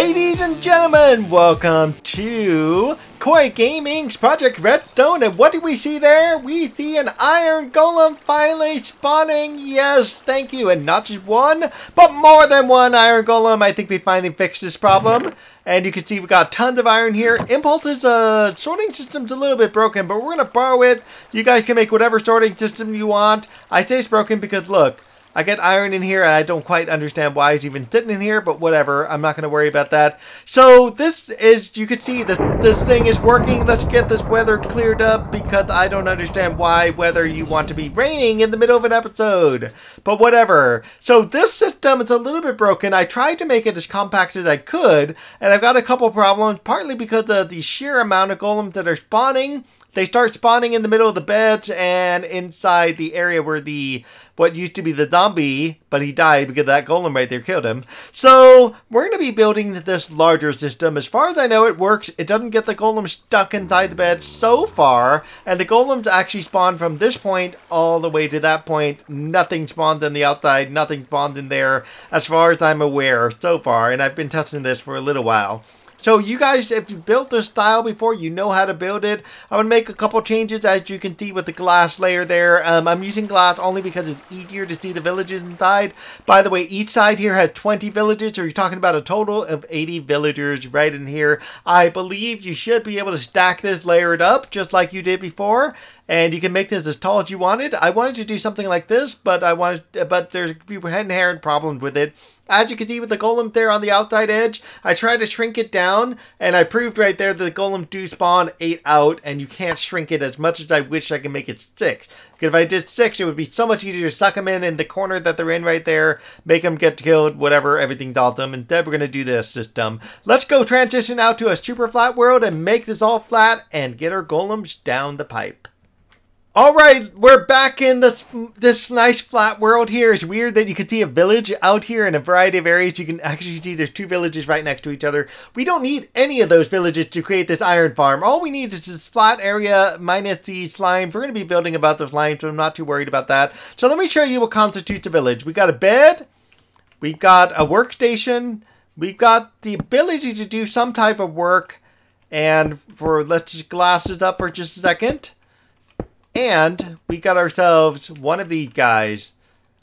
Ladies and gentlemen, welcome to Koi Gaming's Project Redstone, and what do we see there? We see an Iron Golem finally spawning. Yes, thank you, and not just one, but more than one Iron Golem. I think we finally fixed this problem, and you can see we got tons of iron here. Impulse's sorting system's a little bit broken, but we're gonna borrow it. You guys can make whatever sorting system you want. I say it's broken because look, I get iron in here, and I don't quite understand why it's even sitting in here, but whatever. I'm not going to worry about that. So this is, you can see this thing is working. Let's get this weather cleared up because I don't understand why whether you want to be raining in the middle of an episode. But whatever. So this system is a little bit broken. I tried to make it as compact as I could, and I've got a couple problems, partly because of the sheer amount of golems that are spawning. They start spawning in the middle of the beds and inside the area where what used to be the zombie, but he died because that golem right there killed him. So we're going to be building this larger system. As far as I know, it works. It doesn't get the golem stuck inside the bed so far. And the golems actually spawn from this point all the way to that point. Nothing spawned on the outside. Nothing spawned in there as far as I'm aware so far. And I've been testing this for a little while. So you guys, if you built this style before, you know how to build it. I'm going to make a couple changes, as you can see with the glass layer there. I'm using glass only because it's easier to see the villages inside. By the way, each side here has 20 villages, so you're talking about a total of 80 villagers right in here. I believe you should be able to stack this, layer it up, just like you did before. And you can make this as tall as you wanted. I wanted to do something like this, but there's a few inherent problems with it. As you can see with the golem there on the outside edge, I tried to shrink it down, and I proved right there that the golems do spawn 8 out, and you can't shrink it as much as I wish I could make it 6. Because if I did 6, it would be so much easier to suck them in the corner that they're in right there, make them get killed, whatever, everything's awesome. Instead, we're going to do this system. Let's go transition out to a super flat world and make this all flat and get our golems down the pipe. Alright, we're back in this nice flat world here. It's weird that you can see a village out here in a variety of areas. You can actually see there's 2 villages right next to each other. We don't need any of those villages to create this iron farm. All we need is this flat area minus the slimes. We're going to be building about the slimes, so I'm not too worried about that. So let me show you what constitutes a village. We've got a bed. We've got a workstation. We've got the ability to do some type of work. And let's just glass this up for just a second. And we got ourselves one of these guys,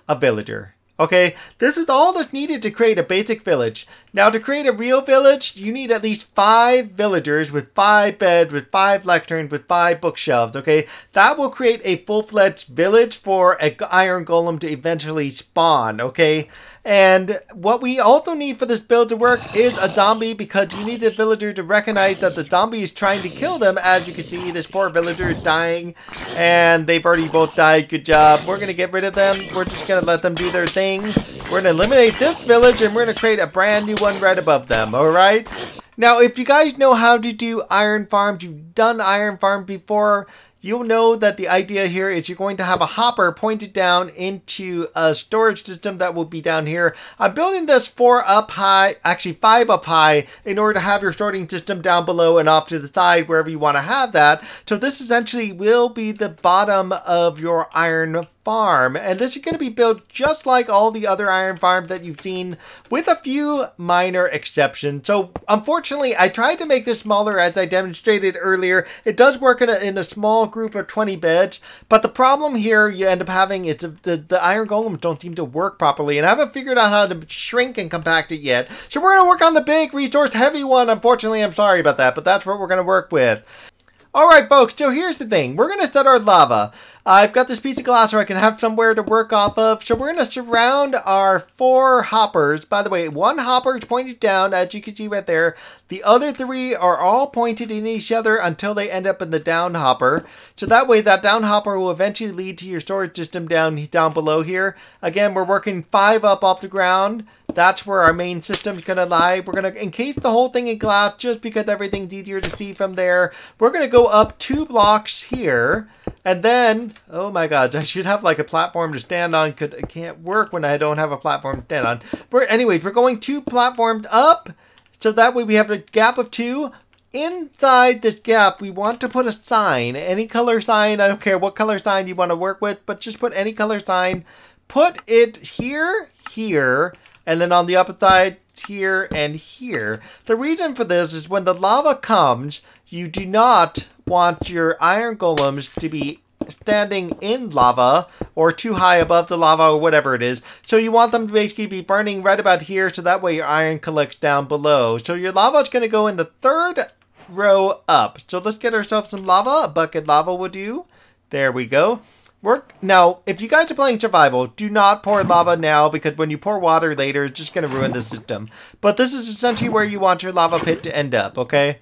a villager. Okay, this is all that's needed to create a basic village. Now, to create a real village, you need at least 5 villagers with 5 beds, with 5 lecterns, with 5 bookshelves, okay? That will create a full-fledged village for an iron golem to eventually spawn, okay? And what we also need for this build to work is a zombie, because you need a villager to recognize that the zombie is trying to kill them. As you can see, this poor villager is dying, and they've already both died. Good job. We're going to get rid of them. We're just going to let them do their thing. We're going to eliminate this village, and we're going to create a brand new one right above them, alright? Now, if you guys know how to do iron farms, you've done iron farms before, you'll know that the idea here is you're going to have a hopper pointed down into a storage system that will be down here. I'm building this 4 up high, actually 5 up high, in order to have your sorting system down below and off to the side wherever you want to have that. So this essentially will be the bottom of your iron farm, and this is going to be built just like all the other iron farms that you've seen, with a few minor exceptions. So unfortunately, I tried to make this smaller as I demonstrated earlier. It does work in a small group of 20 beds, but the problem here you end up having is the iron golems don't seem to work properly, and I haven't figured out how to shrink and compact it yet. So we're going to work on the big resource heavy one. Unfortunately, I'm sorry about that, but that's what we're going to work with. Alright folks, so here's the thing. We're going to set our lava. I've got this piece of glass where I can have somewhere to work off of. So we're going to surround our 4 hoppers. By the way, 1 hopper is pointed down, as you can see right there. The other 3 are all pointed in each other until they end up in the down hopper. So that way, that down hopper will eventually lead to your storage system down below here. Again, we're working 5 up off the ground. That's where our main system is going to lie. We're going to encase the whole thing in glass just because everything's easier to see from there. We're going to go up 2 blocks here. And then, oh my god, I should have like a platform to stand on, because it can't work when I don't have a platform to stand on. Anyways, we're going 2 platforms up, so that way we have a gap of 2. Inside this gap, we want to put a sign, any color sign. I don't care what color sign you want to work with, but just put any color sign. Put it here, and then on the opposite side, here and here. The reason for this is when the lava comes, you do not want your iron golems to be standing in lava or too high above the lava or whatever it is. So you want them to basically be burning right about here, so that way your iron collects down below. So your lava is going to go in the third row up. So let's get ourselves some lava. A bucket lava will do. There we go. Now, if you guys are playing survival, do not pour lava now, because when you pour water later, it's just going to ruin the system. But this is essentially where you want your lava pit to end up, okay?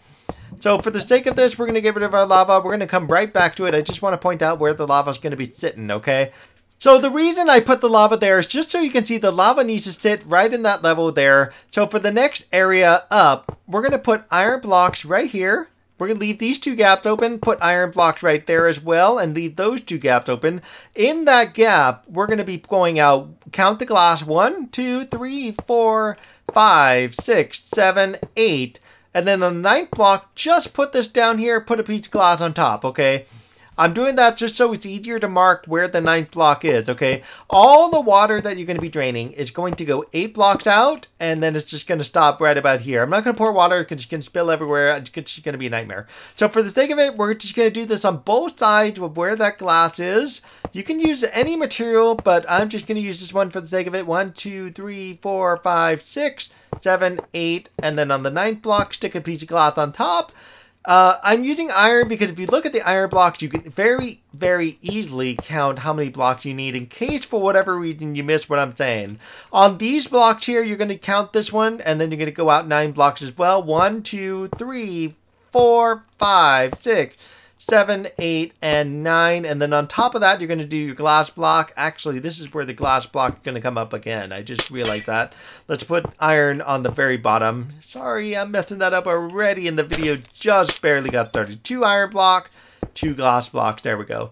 So for the sake of this, we're going to get rid of our lava. We're going to come right back to it. I just want to point out where the lava is going to be sitting, okay? So the reason I put the lava there is just so you can see the lava needs to sit right in that level there. So for the next area up, we're going to put iron blocks right here. We're going to leave these two gaps open, put iron blocks right there as well, and leave those two gaps open. In that gap, we're going to be going out, count the glass, 1, 2, 3, 4, 5, 6, 7, 8. And then on the 9th block, just put this down here, put a piece of glass on top, okay? I'm doing that just so it's easier to mark where the 9th block is, okay? All the water that you're going to be draining is going to go 8 blocks out, and then it's just going to stop right about here. I'm not going to pour water because it's going to spill everywhere. It's just going to be a nightmare. So for the sake of it, we're just going to do this on both sides of where that glass is. You can use any material, but I'm just going to use this one for the sake of it. 1, 2, 3, 4, 5, 6, 7, 8, and then on the 9th block, stick a piece of glass on top. I'm using iron because if you look at the iron blocks, you can very, very easily count how many blocks you need in case for whatever reason you miss what I'm saying. On these blocks here, you're going to count this one, and then you're going to go out 9 blocks as well. 1, 2, 3, 4, 5, 6, 7, 8, and 9. And then on top of that, you're going to do your glass block. Actually, this is where the glass block is going to come up again. I just realized that. Let's put iron on the very bottom. Sorry, I'm messing that up already, and the video just barely got started. 2 iron block, 2 glass blocks. There we go.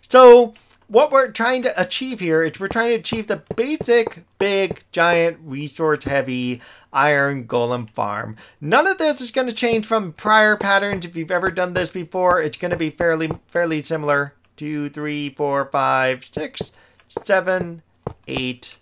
So what we're trying to achieve here is we're trying to achieve the basic, big, giant, resource-heavy Iron Golem Farm. None of this is going to change from prior patterns. If you've ever done this before, it's going to be fairly similar. 2, 3, 4, 5, 6, 7, 8,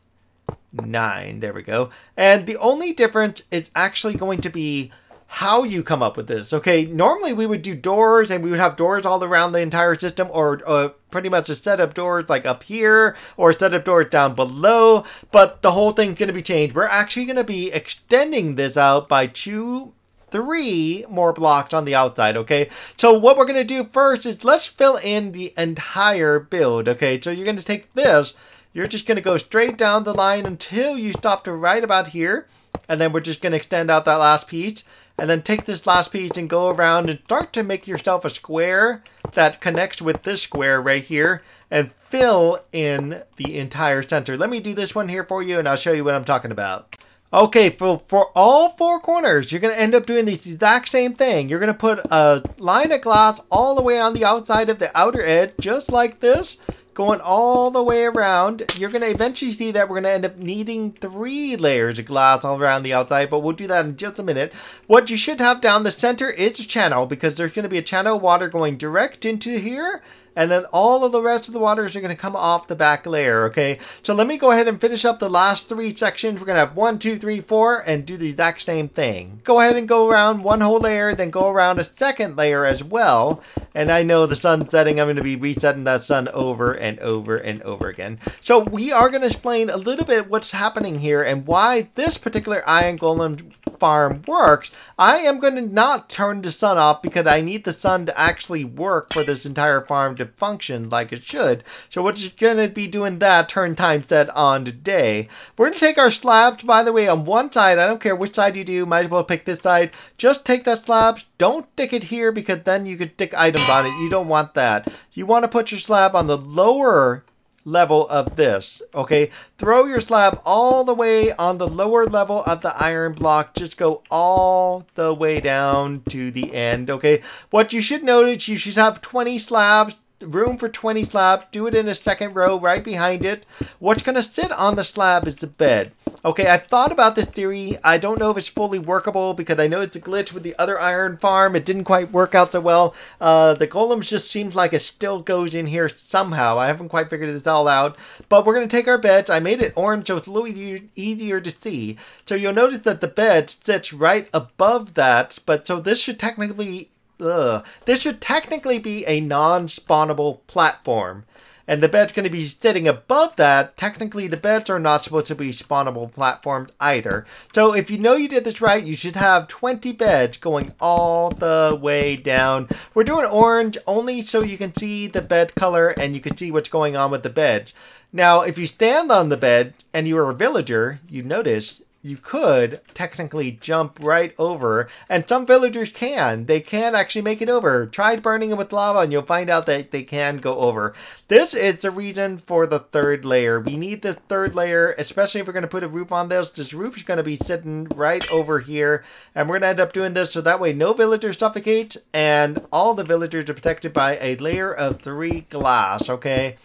9. There we go. And the only difference is actually going to be how you come up with this. Okay, normally we would do doors, and we would have doors all around the entire system, or pretty much a set of doors like up here, or a set of doors down below, but the whole thing's going to be changed. We're actually going to be extending this out by 2, 3 more blocks on the outside, okay? So what we're going to do first is let's fill in the entire build, okay? So you're going to take this, you're just going to go straight down the line until you stop to right about here, and then we're just going to extend out that last piece. And then take this last piece and go around and start to make yourself a square that connects with this square right here and fill in the entire center. Let me do this one here for you, and I'll show you what I'm talking about. Okay, for all 4 corners, you're going to end up doing the exact same thing. You're going to put a line of glass all the way on the outside of the outer edge, just like this. Going all the way around. You're going to eventually see that we're going to end up needing 3 layers of glass all around the outside, but we'll do that in just a minute. What you should have down the center is a channel, because there's going to be a channel of water going direct into here, and then all of the rest of the waters are going to come off the back layer, okay? So let me go ahead and finish up the last 3 sections. We're going to have 1, 2, 3, 4, and do the exact same thing. Go ahead and go around 1 whole layer, then go around a 2nd layer as well. And I know the sun's setting. I'm going to be resetting that sun over and over and over again. So we are going to explain a little bit what's happening here and why this particular Iron Golem Farm works. I am going to not turn the sun off because I need the sun to actually work for this entire farm to function like it should. So we're just going to be doing that turn time set on today. We're going to take our slabs, by the way, on one side. I don't care which side you do. Might as well pick this side. Just take that slabs. Don't stick it here because then you could stick items on it. You don't want that. You want to put your slab on the lower level of this, okay? Throw your slab all the way on the lower level of the iron block. Just go all the way down to the end, okay? What you should notice, you should have 20 slabs room for 20 slabs. Do it in a second row right behind it. What's going to sit on the slab is the bed. Okay, I've thought about this theory. I don't know if it's fully workable because I know it's a glitch with the other iron farm. It didn't quite work out so well. The golems just seems like it still goes in here somehow. I haven't quite figured this all out. But we're going to take our beds. I made it orange so it's a little easier to see. So you'll notice that the bed sits right above that. But so this should technically... this should technically be a non-spawnable platform. And the bed's going to be sitting above that. Technically, the beds are not supposed to be spawnable platforms either. So if you know you did this right, you should have 20 beds going all the way down. We're doing orange only so you can see the bed color and you can see what's going on with the beds. Now, if you stand on the bed and you are a villager, you notice you could technically jump right over, and some villagers can. They can actually make it over. Try burning it with lava and you'll find out that they can go over. This is the reason for the third layer. We need this third layer, especially if we're going to put a roof on this. This roof is going to be sitting right over here, and we're going to end up doing this so that way no villager suffocates, and all the villagers are protected by a layer of 3 glass, okay?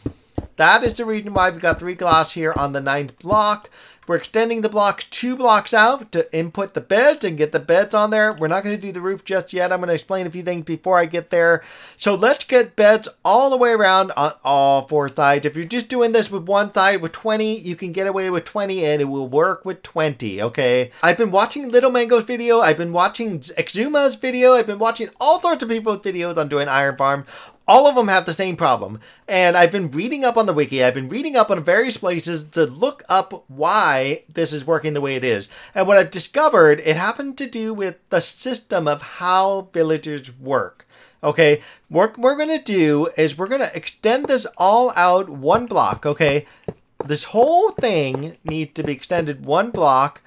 That is the reason why we've got 3 glass here on the 9th block. We're extending the block 2 blocks out to input the beds and get the beds on there. We're not going to do the roof just yet. I'm going to explain a few things before I get there. So let's get beds all the way around on all 4 sides. If you're just doing this with one side with 20, you can get away with 20 and it will work with 20, okay? I've been watching Little Mango's video. I've been watching Exuma's video. I've been watching all sorts of people's videos on doing Iron Farm. All of them have the same problem. And I've been reading up on the wiki. I've been reading up on various places to look up why this is working the way it is. And what I've discovered, it happened to do with the system of how villagers work. Okay, what we're going to do is we're going to extend this all out 1 block, okay? This whole thing needs to be extended 1 block.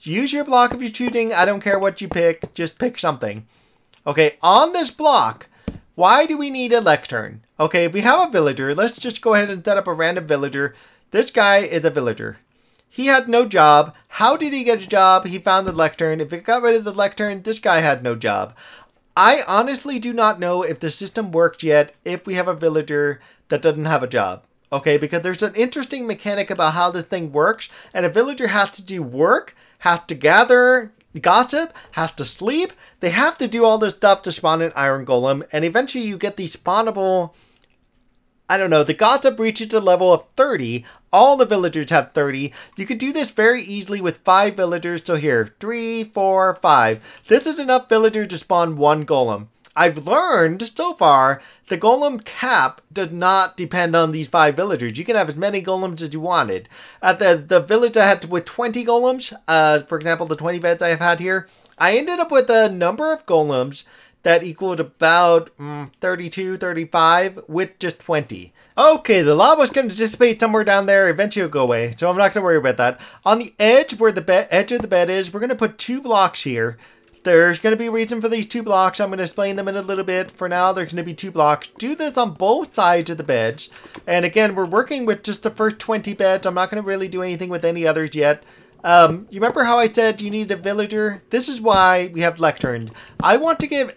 Use your block if you're choosing. I don't care what you pick. Just pick something. Okay, on this block... why do we need a lectern? Okay, if we have a villager, let's just go ahead and set up a random villager. This guy is a villager. He had no job. How did he get a job? He found the lectern. If it got rid of the lectern, this guy had no job. I honestly do not know if the system works yet if we have a villager that doesn't have a job. Okay, because there's an interesting mechanic about how this thing works. And a villager has to do work, has to gather... gossip, has to sleep. They have to do all this stuff to spawn an iron golem, and eventually you get these spawnable... I don't know, the gossip reaches a level of 30. All the villagers have 30. You could do this very easily with 5 villagers. So here, 3, 4, 5. This is enough villagers to spawn 1 golem. I've learned so far the golem cap does not depend on these 5 villagers. You can have as many golems as you wanted. At the village I had with 20 golems, for example, the 20 beds I have had here, I ended up with a number of golems that equaled about 32, 35 with just 20. Okay, the lava's going to dissipate somewhere down there. Eventually it'll go away, so I'm not going to worry about that. On the edge where the edge of the bed is, we're going to put 2 blocks here. There's going to be a reason for these 2 blocks. I'm going to explain them in a little bit. For now, there's going to be 2 blocks. Do this on both sides of the beds. And again, we're working with just the first 20 beds. I'm not going to really do anything with any others yet. You remember how I said you need a villager? This is why we have lecterns. I want to give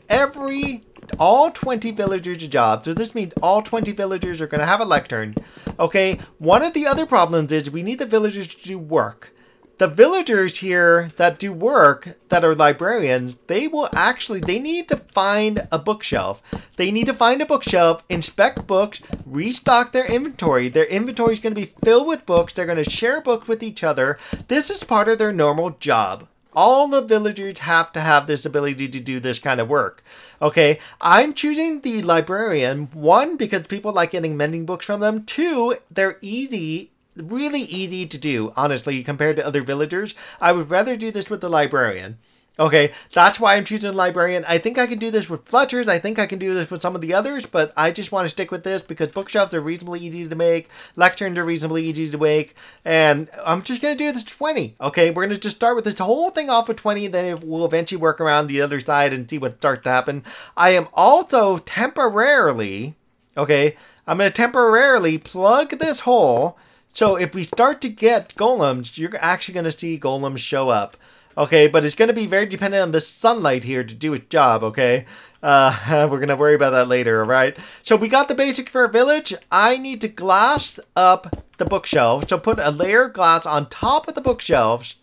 all 20 villagers a job. So this means all 20 villagers are going to have a lectern. Okay, one of the other problems is we need the villagers to do work. The villagers here that do work, that are librarians, they need to find a bookshelf. They need to find a bookshelf, inspect books, restock their inventory. Their inventory is going to be filled with books. They're going to share books with each other. This is part of their normal job. All the villagers have to have this ability to do this kind of work. Okay, I'm choosing the librarian. 1, because people like getting mending books from them. 2, they're easy. Really easy to do, honestly, compared to other villagers. I would rather do this with the librarian. Okay, that's why I'm choosing the librarian. I think I can do this with Fletchers. I think I can do this with some of the others, but I just want to stick with this because bookshelves are reasonably easy to make. Lecterns are reasonably easy to make. And I'm just going to do this 20. Okay, we're going to just start with this whole thing off with 20, and then we'll eventually work around the other side and see what starts to happen. I am also temporarily, okay, I'm going to temporarily plug this hole. So if we start to get golems, you're actually going to see golems show up. Okay, but it's going to be very dependent on the sunlight here to do its job, okay? We're going to worry about that later, alright? So we got the basic for a village. I need to glass up the bookshelves. So put a layer of glass on top of the bookshelves.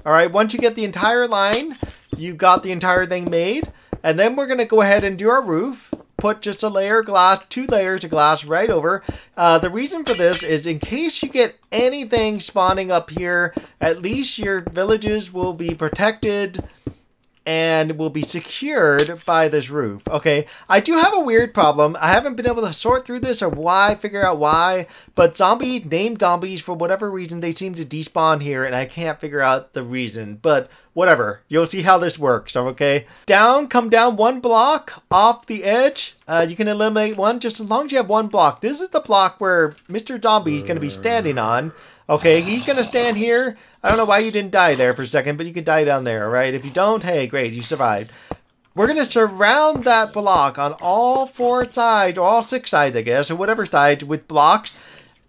Alright, once you get the entire line, you got the entire thing made. And then we're going to go ahead and do our roof. Put just a layer of glass, 2 layers of glass right over. The reason for this is in case you get anything spawning up here, at least your villages will be protected and will be secured by this roof. Okay, I do have a weird problem. I haven't been able to sort through this or figure out why, but named zombies, for whatever reason, they seem to despawn here, and I can't figure out the reason, but whatever. You'll see how this works, okay? Come down 1 block off the edge. You can eliminate 1 just as long as you have 1 block. This is the block where Mr. Zombie is going to be standing on. Okay, he's going to stand here. I don't know why you didn't die there for a second, but you can die down there, alright? If you don't, hey, great, you survived. We're going to surround that block on all 4 sides, or all 6 sides, I guess, or whatever sides, with blocks.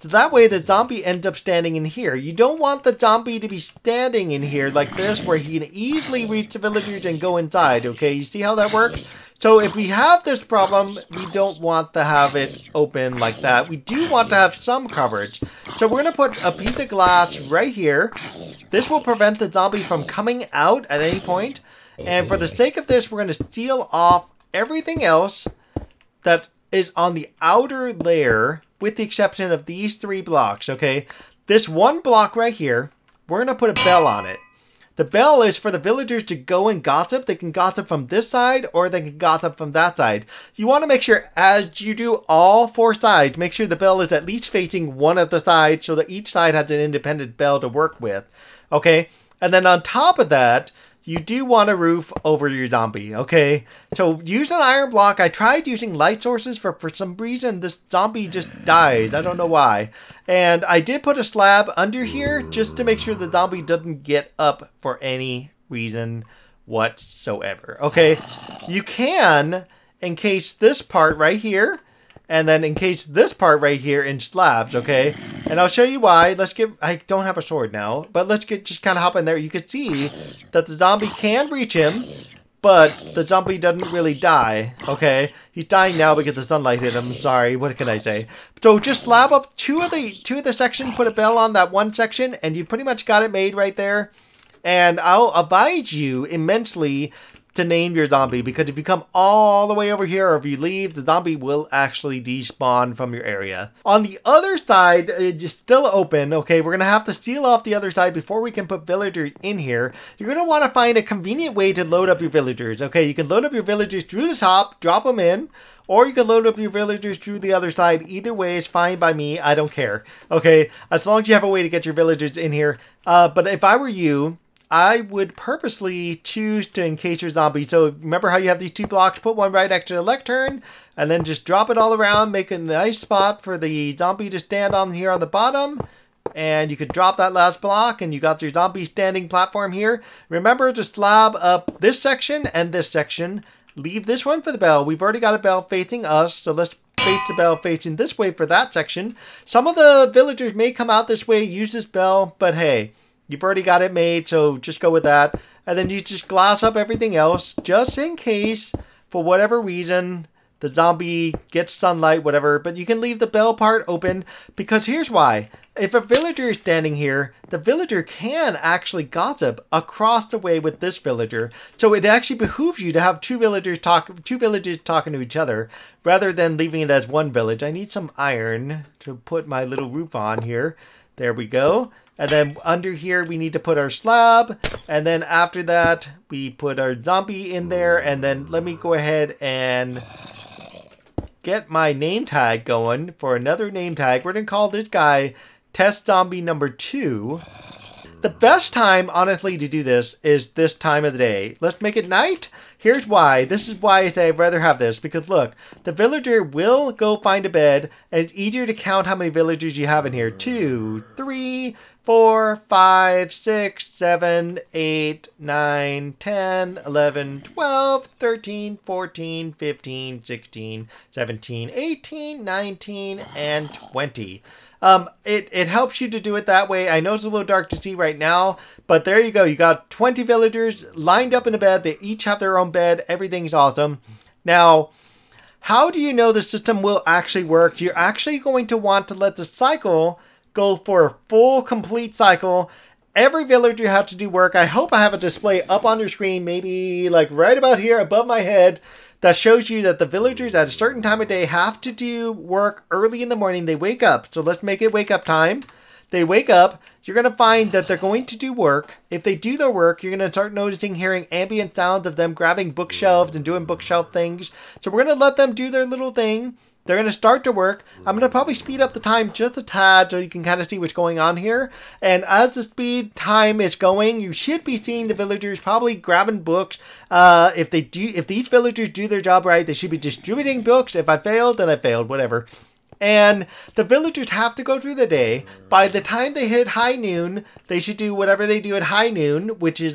So that way the zombie ends up standing in here. You don't want the zombie to be standing in here like this, where he can easily reach the villagers and go inside, okay? You see how that works? So if we have this problem, we don't want to have it open like that. We do want to have some coverage. So we're going to put a piece of glass right here. This will prevent the zombie from coming out at any point. And for the sake of this, we're going to seal off everything else that is on the outer layer, with the exception of these 3 blocks, okay? This 1 block right here, we're going to put a bell on it. The bell is for the villagers to go and gossip. They can gossip from this side, or they can gossip from that side. You want to make sure, as you do all 4 sides, make sure the bell is at least facing one of the sides, so that each side has an independent bell to work with, okay? And then on top of that, you do want a roof over your zombie, okay? So use an iron block. I tried using light sources. For some reason, this zombie just dies. I don't know why. And I did put a slab under here just to make sure the zombie doesn't get up for any reason whatsoever, okay? You can encase this part right here, and then encase this part right here in slabs, okay? And I'll show you why. I don't have a sword now, but just kind of hop in there. You can see that the zombie can reach him, but the zombie doesn't really die, okay? He's dying now because the sunlight hit him. Sorry, what can I say? So just slab up two of the sections, put a bell on that 1 section, and you pretty much got it made right there. And I'll advise you immensely to name your zombie, because if you come all the way over here, or if you leave, the zombie will actually despawn from your area. On the other side, it's still open, okay? We're going to have to seal off the other side before we can put villagers in here. You're going to want to find a convenient way to load up your villagers, okay? You can load up your villagers through the top, drop them in, or you can load up your villagers through the other side. Either way is fine by me. I don't care, okay? As long as you have a way to get your villagers in here. But if I were you, I would purposely choose to encase your zombie. So remember how you have these 2 blocks? Put one right next to the lectern, and then just drop it all around. Make a nice spot for the zombie to stand on here on the bottom. And you could drop that last block, and you got your zombie standing platform here. Remember to slab up this section and this section. Leave this one for the bell. We've already got a bell facing us, so let's face the bell facing this way for that section. Some of the villagers may come out this way, use this bell, but hey, you've already got it made, so just go with that. And then you just glass up everything else, just in case, for whatever reason, the zombie gets sunlight, whatever. But you can leave the bell part open, because here's why. If a villager is standing here, the villager can actually gossip across the way with this villager. So it actually behooves you to have two villages talking to each other, rather than leaving it as one village. I need some iron to put my little roof on here. There we go. And then under here, we need to put our slab. And then after that, we put our zombie in there. And then let me go ahead and get my name tag going for another name tag. We're going to call this guy Test Zombie number 2. The best time, honestly, to do this is this time of the day. Let's make it night. Here's why. This is why I say I'd rather have this. Because look, the villager will go find a bed. And it's easier to count how many villagers you have in here. 2, 3, 4, 5, 6, 7, 8, 9, 10, 11, 12, 13, 14, 15, 16, 17, 18, 19, and 20. It helps you to do it that way. I know it's a little dark to see right now, but there you go. You got 20 villagers lined up in a bed. They each have their own bed. Everything's awesome. Now, how do you know the system will actually work? You're actually going to want to let the cycle go for a full, complete cycle. Every villager has to do work. I hope I have a display up on your screen, maybe like right about here above my head, that shows you that the villagers at a certain time of day have to do work early in the morning. They wake up. So let's make it wake up time. They wake up. You're going to find that they're going to do work. If they do their work, you're going to start noticing, hearing ambient sounds of them grabbing bookshelves and doing bookshelf things. So we're going to let them do their little thing. They're going to start to work. I'm going to probably speed up the time just a tad so you can kind of see what's going on here. And as the speed time is going, you should be seeing the villagers probably grabbing books. If these villagers do their job right, they should be distributing books. If I failed, then I failed, whatever. And the villagers have to go through the day. By the time they hit high noon, they should do whatever they do at high noon, which is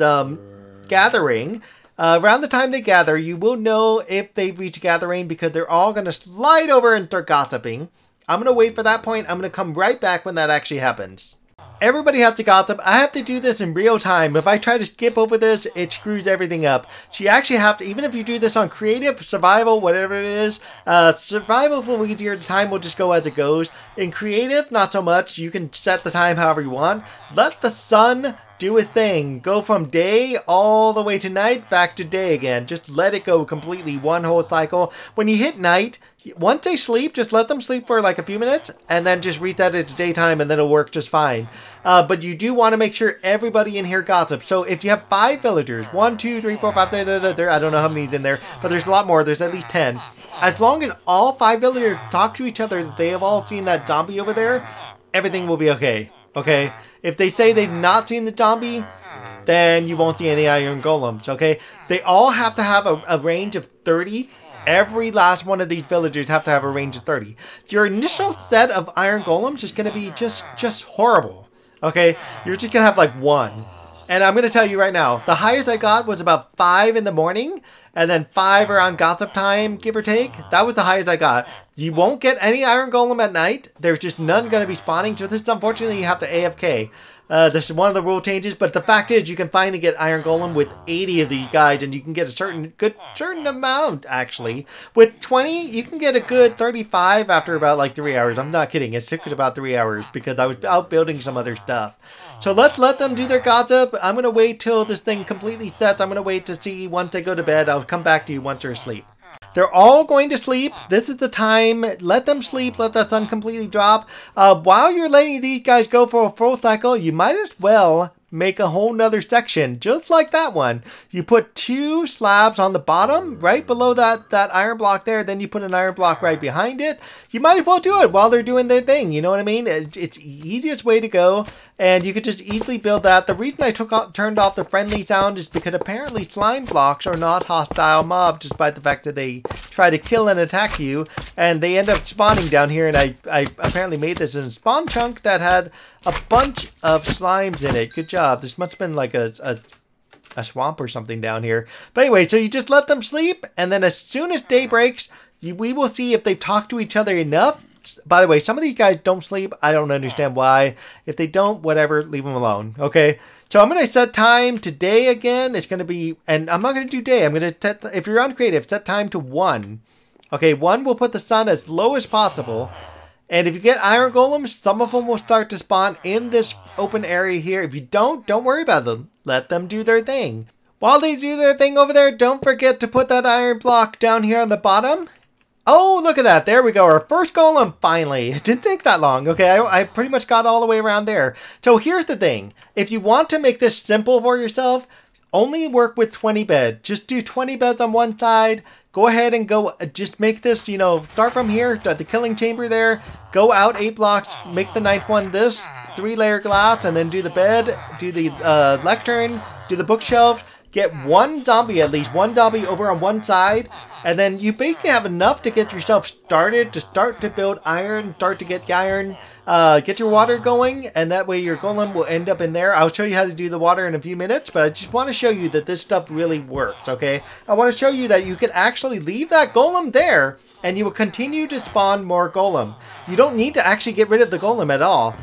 gathering. Around the time they gather, you will know if they've reached gathering because they're all going to slide over and start gossiping. I'm going to wait for that point. I'm going to come right back when that actually happens. Everybody has to gossip. I have to do this in real time. If I try to skip over this, it screws everything up. So you actually have to, even if you do this on creative, survival, whatever it is, survival is a little easier. The time will just go as it goes. In creative, not so much. You can set the time however you want. Let the sun do a thing. Go from day all the way to night, back to day again. Just let it go completely, one whole cycle. When you hit night, once they sleep, just let them sleep for like a few minutes and then just reset it to daytime and then it'll work just fine. But you do want to make sure everybody in here gossips. So if you have 5 villagers, 1, 2, 3, 4, 5, I don't know how many's in there, but there's a lot more. There's at least 10. As long as all 5 villagers talk to each other, they have all seen that zombie over there, everything will be okay. Okay? If they say they've not seen the zombie, then you won't see any iron golems, okay? They all have to have a range of 30. Every last one of these villagers have to have a range of 30. Your initial set of iron golems is going to be just horrible, okay? You're just going to have like 1. And I'm going to tell you right now, the highest I got was about 5 in the morning, and then 5 around gossip time, give or take. That was the highest I got. You won't get any iron golem at night. There's just none going to be spawning. So this, unfortunately, you have to AFK. This is one of the rule changes, but the fact is you can finally get iron golem with 80 of these guys, and you can get a certain amount, actually. With 20, you can get a good 35 after about like 3 hours. I'm not kidding. It took about 3 hours because I was out building some other stuff. So let's let them do their gossip. I'm going to wait till this thing completely sets. I'm going to wait to see once they go to bed. I'll come back to you once they're asleep. They're all going to sleep. This is the time. Let them sleep. Let that sun completely drop. While you're letting these guys go for a full cycle, you might as well make a whole nother section just like that one. You put 2 slabs on the bottom right below that iron block there. Then you put an iron block right behind it. You might as well do it while they're doing their thing. You know what I mean? It's the easiest way to go. And you could just easily build that. The reason I turned off the friendly sound is because apparently slime blocks are not hostile mobs, despite the fact that they try to kill and attack you. And they end up spawning down here. And I apparently made this in a spawn chunk that had a bunch of slimes in it. Good job. This must have been like a swamp or something down here. But anyway, so you just let them sleep. And then as soon as day breaks, we will see if they've talked to each other enough. By the way, some of these guys don't sleep. I don't understand why. If they don't, whatever, leave them alone. Okay. So I'm going to set time to day again. It's going to be, and I'm not going to do day. I'm going to set, if you're on creative, set time to 1. Okay. 1 will put the sun as low as possible. And if you get iron golems, some of them will start to spawn in this open area here. If you don't worry about them. Let them do their thing. While they do their thing over there, don't forget to put that iron block down here on the bottom. Oh, look at that. There we go. Our first golem, finally. It didn't take that long. Okay, I pretty much got all the way around there. So here's the thing. If you want to make this simple for yourself, only work with 20 beds. Just do 20 beds on one side. Go ahead and go, just make this, you know, start from here, the killing chamber there. Go out 8 blocks, make the 9th one this, 3-layer glass, and then do the bed, do the lectern, do the bookshelf. Get 1 zombie, at least 1 zombie over on one side. And then you basically have enough to get yourself started, to start to build iron, start to get iron, get your water going, and that way your golem will end up in there. I'll show you how to do the water in a few minutes, but I just want to show you that this stuff really works, okay? I want to show you that you can actually leave that golem there, and you will continue to spawn more golem. You don't need to actually get rid of the golem at all,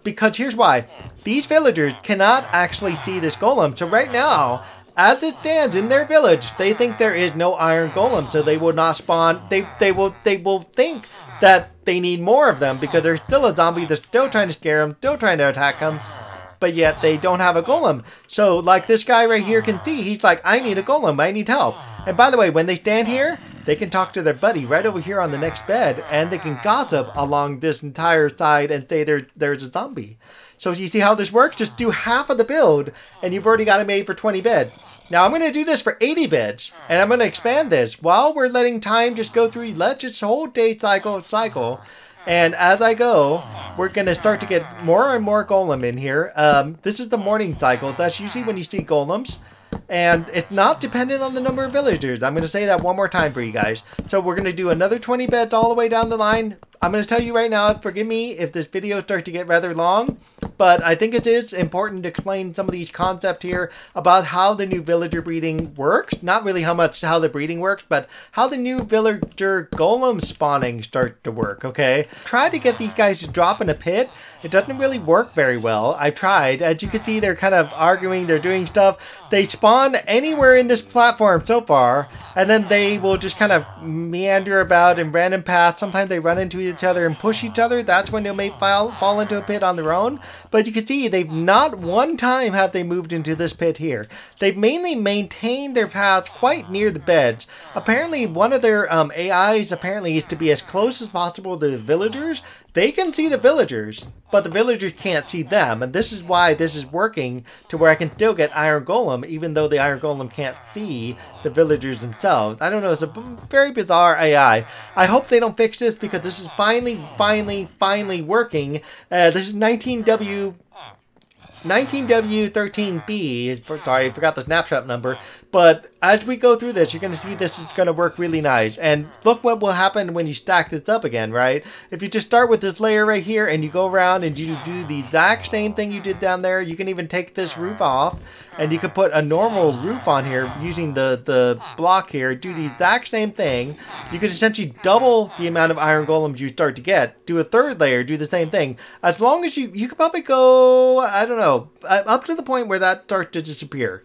because here's why. These villagers cannot actually see this golem, so right now, as it stands in their village, they think there is no iron golem, so they will not spawn. They will think that they need more of them because there's still a zombie. They're still trying to scare them, still trying to attack them, but yet they don't have a golem. So like this guy right here can see, he's like, I need a golem, I need help. And by the way, when they stand here, they can talk to their buddy right over here on the next bed, and they can gossip along this entire side and say there's a zombie. So you see how this works? Just do half of the build, and you've already got it made for 20 beds. Now I'm going to do this for 80 beds, and I'm going to expand this while we're letting time just go through. Let just whole day cycle. And as I go, we're going to start to get more and more golem in here. This is the morning cycle. That's usually when you see golems. And it's not dependent on the number of villagers. I'm going to say that one more time for you guys. So we're going to do another 20 beds all the way down the line. I'm going to tell you right now, forgive me if this video starts to get rather long, but I think it is important to explain some of these concepts here about how the new villager breeding works. Not really how the breeding works, but how the new villager golem spawning starts to work, okay? Try to get these guys to drop in a pit. It doesn't really work very well. I've tried. As you can see, they're kind of arguing, they're doing stuff. They spawn anywhere in this platform so far, and then they will just kind of meander about in random paths. Sometimes they run into each other and push each other. That's when they may fall into a pit on their own. But you can see they've not one time have they moved into this pit here. They've mainly maintained their paths quite near the beds. Apparently one of their AIs apparently is to be as close as possible to the villagers. They can see the villagers, but the villagers can't see them. And this is why this is working to where I can still get Iron Golem, even though the Iron Golem can't see the villagers themselves. I don't know, it's a very bizarre AI. I hope they don't fix this because this is finally working. This is 19w13b. Sorry, I forgot the snapshot number. But as we go through this, you're going to see this is going to work really nice. And look what will happen when you stack this up again, right? If you just start with this layer right here and you go around and you do the exact same thing you did down there, you can even take this roof off and you can put a normal roof on here using the block here. Do the exact same thing. You could essentially double the amount of iron golems you start to get. Do a third layer, do the same thing. As long as you could probably go, I don't know, up to the point where that starts to disappear.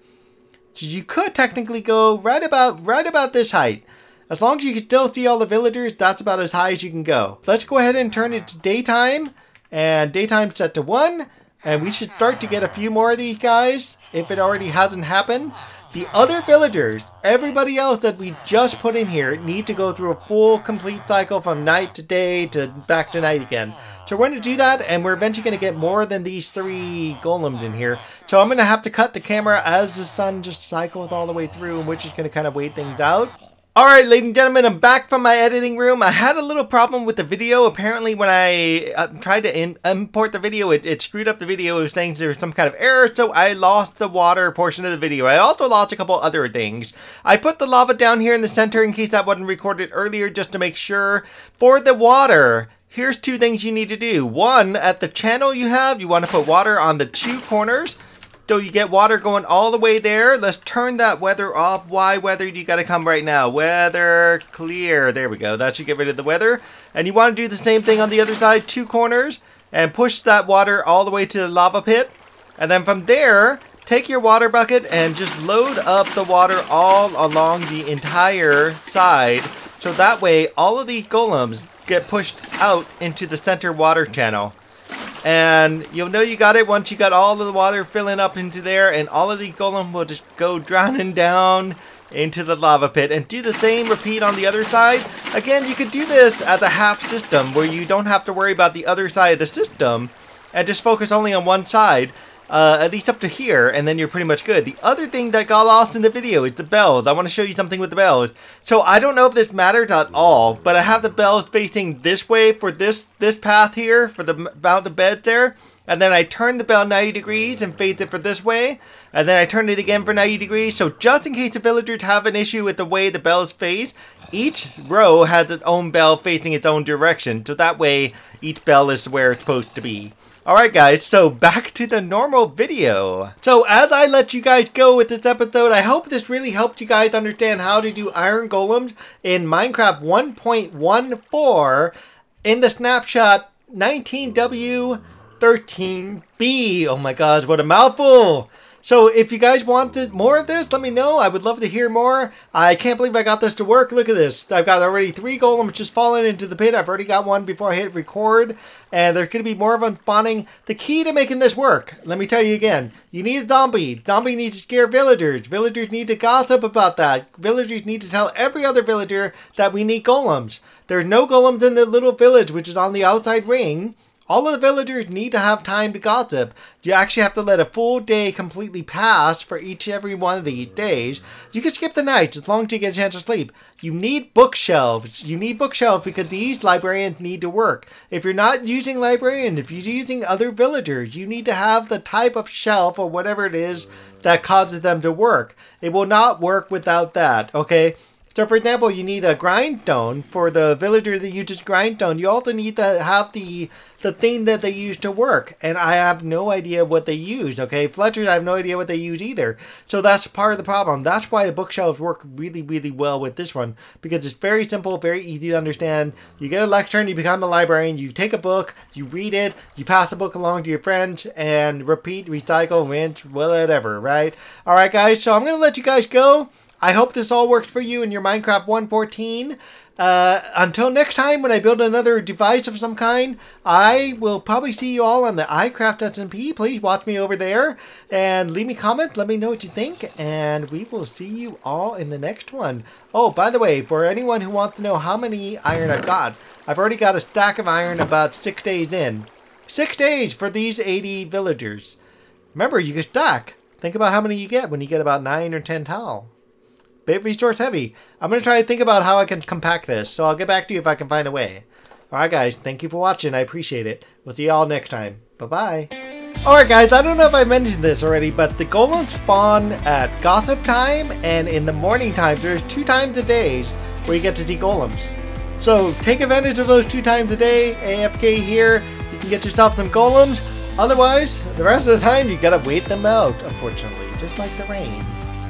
So you could technically go right about this height. As long as you can still see all the villagers, that's about as high as you can go. Let's go ahead and turn it to daytime. And daytime set to 1. And we should start to get a few more of these guys, if it already hasn't happened. The other villagers, everybody else that we just put in here, need to go through a full complete cycle from night to day to back to night again. So we're going to do that, and we're eventually going to get more than these 3 golems in here. So I'm going to have to cut the camera as the sun just cycles all the way through, which is going to kind of wait things out. Alright, ladies and gentlemen, I'm back from my editing room. I had a little problem with the video. Apparently when I tried to import the video, it screwed up the video. It was saying there was some kind of error, so I lost the water portion of the video. I also lost a couple other things. I put the lava down here in the center in case that wasn't recorded earlier, just to make sure. For the water, here's 2 things you need to do. 1, at the channel you want to put water on the 2 corners. So you get water going all the way there. Let's turn that weather off. Why weather? You got to come right now. Weather clear. There we go. That should get rid of the weather. And you want to do the same thing on the other side, 2 corners. And push that water all the way to the lava pit. And then from there, take your water bucket and just load up the water all along the entire side. So that way, all of these golems get pushed out into the center water channel. And you'll know you got it once you got all of the water filling up into there, and all of the golems will just go drowning down into the lava pit. And do the same, repeat on the other side. Again, you could do this as a half system where you don't have to worry about the other side of the system and just focus only on one side. At least up to here, and then you're pretty much good. The other thing that got lost in the video is the bells. I want to show you something with the bells. So I don't know if this matters at all, but I have the bells facing this way for this path here, for the amount of beds there. and then I turn the bell 90 degrees and face it for this way, and then I turn it again for 90 degrees. So just in case the villagers have an issue with the way the bell is faced, each row has its own bell facing its own direction. So that way, each bell is where it's supposed to be. Alright guys, so back to the normal video. So as I let you guys go with this episode, I hope this really helped you guys understand how to do iron golems in Minecraft 1.14 in the Snapshot 19w13b. Oh my gosh, what a mouthful! So if you guys wanted more of this, let me know. I would love to hear more. I can't believe I got this to work. Look at this. I've got already 3 golems just falling into the pit. I've already got one before I hit record. And there's going to be more of them spawning. The key to making this work, let me tell you again. You need a zombie. Zombie needs to scare villagers. Villagers need to gossip about that. Villagers need to tell every other villager that we need golems. There's no golems in the little village, which is on the outside ring. All of the villagers need to have time to gossip. You actually have to let a full day completely pass for every one of these days. You can skip the nights as long as you get a chance to sleep. You need bookshelves. You need bookshelves because these librarians need to work. If you're not using librarian, if you're using other villagers, you need to have the type of shelf or whatever it is that causes them to work. It will not work without that, okay? So for example, you need a grindstone for the villager that uses grindstone. You also need to have the thing that they use to work. And I have no idea what they use, okay? Fletchers, I have no idea what they use either. So that's part of the problem. That's why the bookshelves work really, really well with this one. Because it's very simple, very easy to understand. You get a lectern, you become a librarian, you take a book, you read it, you pass the book along to your friends, and repeat, recycle, rinse, whatever, right? Alright guys, so I'm going to let you guys go. I hope this all worked for you in your Minecraft 1.14. Until next time when I build another device of some kind, I will probably see you all on the iCraft SMP. Please watch me over there and leave me comments. Let me know what you think, and we will see you all in the next one. Oh, by the way, for anyone who wants to know how many iron I've got, I've already got a stack of iron about 6 days in. 6 days for these 80 villagers. Remember, you can stack. Think about how many you get when you get about 9 or 10 tile. Bit resource heavy. I'm going to try to think about how I can compact this, so I'll get back to you if I can find a way. Alright guys, thank you for watching. I appreciate it. We'll see you all next time. Bye-bye. Alright guys, I don't know if I mentioned this already, but the golems spawn at gossip time and in the morning times. There's 2 times a day where you get to see golems. So take advantage of those 2 times a day. AFK here. So you can get yourself some golems. Otherwise, the rest of the time you gotta wait them out, unfortunately. Just like the rain.